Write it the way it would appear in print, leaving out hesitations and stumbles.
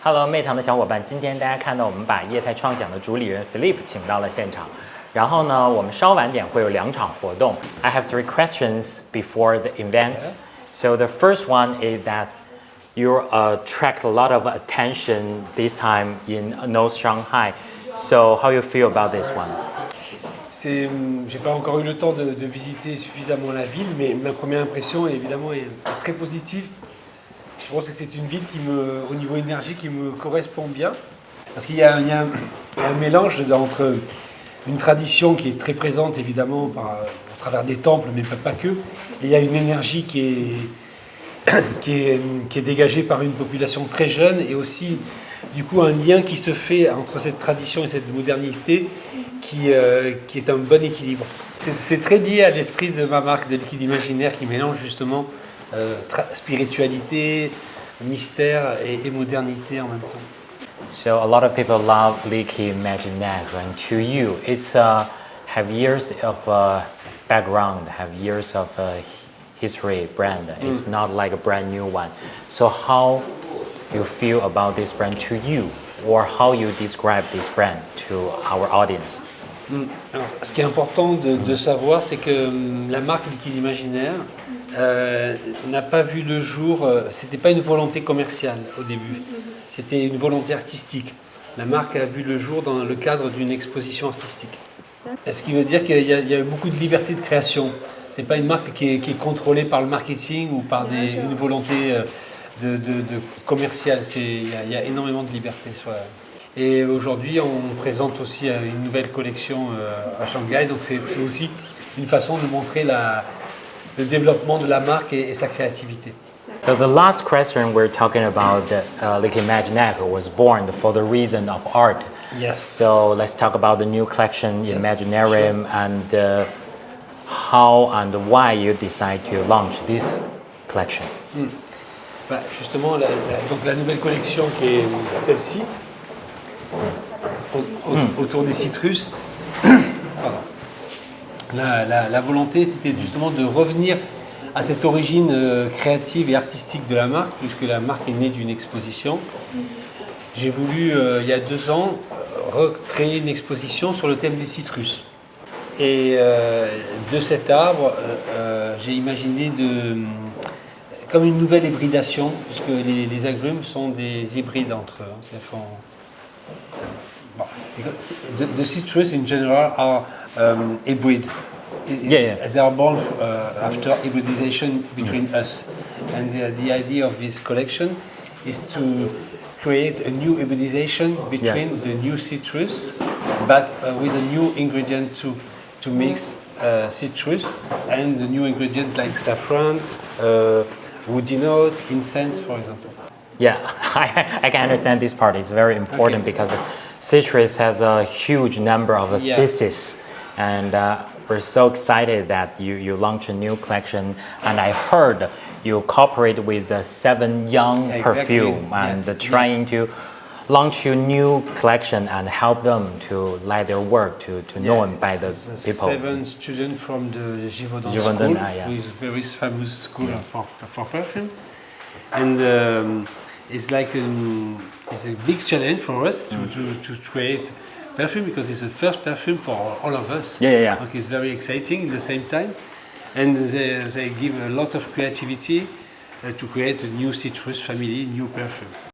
Hello，魅堂的小伙伴，今天大家看到我们把业态创想的主理人 Philip 请到了现场。然后呢，我们稍晚点会有2场活动。I have 3 questions before the event. So the first one is that you attract a lot of attention this time in North Shanghai. So how you feel about this one? J'ai pas encore eu le temps de visiter suffisamment la ville, mais ma première impression évidemment est très positive. Je pense que c'est une ville au niveau énergie, qui me correspond bien. Parce qu'il y a un mélange entre une tradition qui est très présente évidemment au travers des temples, mais pas que. Et il y a une énergie qui est dégagée par une population très jeune, et aussi du coup un lien qui se fait entre cette tradition et cette modernité qui est un bon équilibre. C'est très lié à l'esprit de ma marque de liquide imaginaire, qui mélange justement spiritualité, mystère et modernité en même temps. So a lot of people love Liquid Imaginaire, and to you, it's have years of background, have years of history brand. It's not like a brand new one. So how you feel about this brand to you, or how you describe this brand to our audience? Alors, ce qui est important de savoir, c'est que la marque Liquide Imaginaire n'a pas vu le jour. C'était pas une volonté commerciale au début, c'était une volonté artistique. La marque a vu le jour dans le cadre d'une exposition artistique. Ce qui veut dire qu'il y a beaucoup de liberté de création. C'est pas une marque qui est contrôlée par le marketing ou par une volonté de commerciale. Il y a énormément de liberté sur la... Et aujourd'hui, on présente aussi une nouvelle collection à Shanghai, donc c'est aussi une façon de montrer le développement de la marque et sa créativité. So the last question we're talking about, Liquid Imaginaire was born for the reason of art. Yes. So let's talk about the new collection, Yes, Imaginarium, and how and why you decide to launch this collection. Justement, donc la nouvelle collection qui est celle-ci, autour des citrus. La volonté, c'était justement de revenir à cette origine créative et artistique de la marque, puisque la marque est née d'une exposition. J'ai voulu, il y a 2 ans, recréer une exposition sur le thème des citrus. Et de cet arbre, j'ai imaginé comme une nouvelle hybridation, puisque les agrumes sont des hybrides entre eux. C'est-à-dire the citrus in general are hybrid. They are born after hybridization between us. And the idea of this collection is to create a new hybridization between the new citrus, but with a new ingredient to mix citrus and the new ingredient like saffron, woody note, incense, for example. Yeah, I can understand this part. It's very important because citrus has a huge number of species, and we're so excited that you launch a new collection. And I heard you cooperate with 7 Young Perfume and trying to launch a new collection and help them to like their work to known by the people. 7 students from the Givaudan Givaudan, school, yeah. with very famous school for perfume, and it's a big challenge for us to create perfume, because it's the first perfume for all of us. Yeah. Okay, it's very exciting at the same time, and they give a lot of creativity to create a new citrus family, new perfume.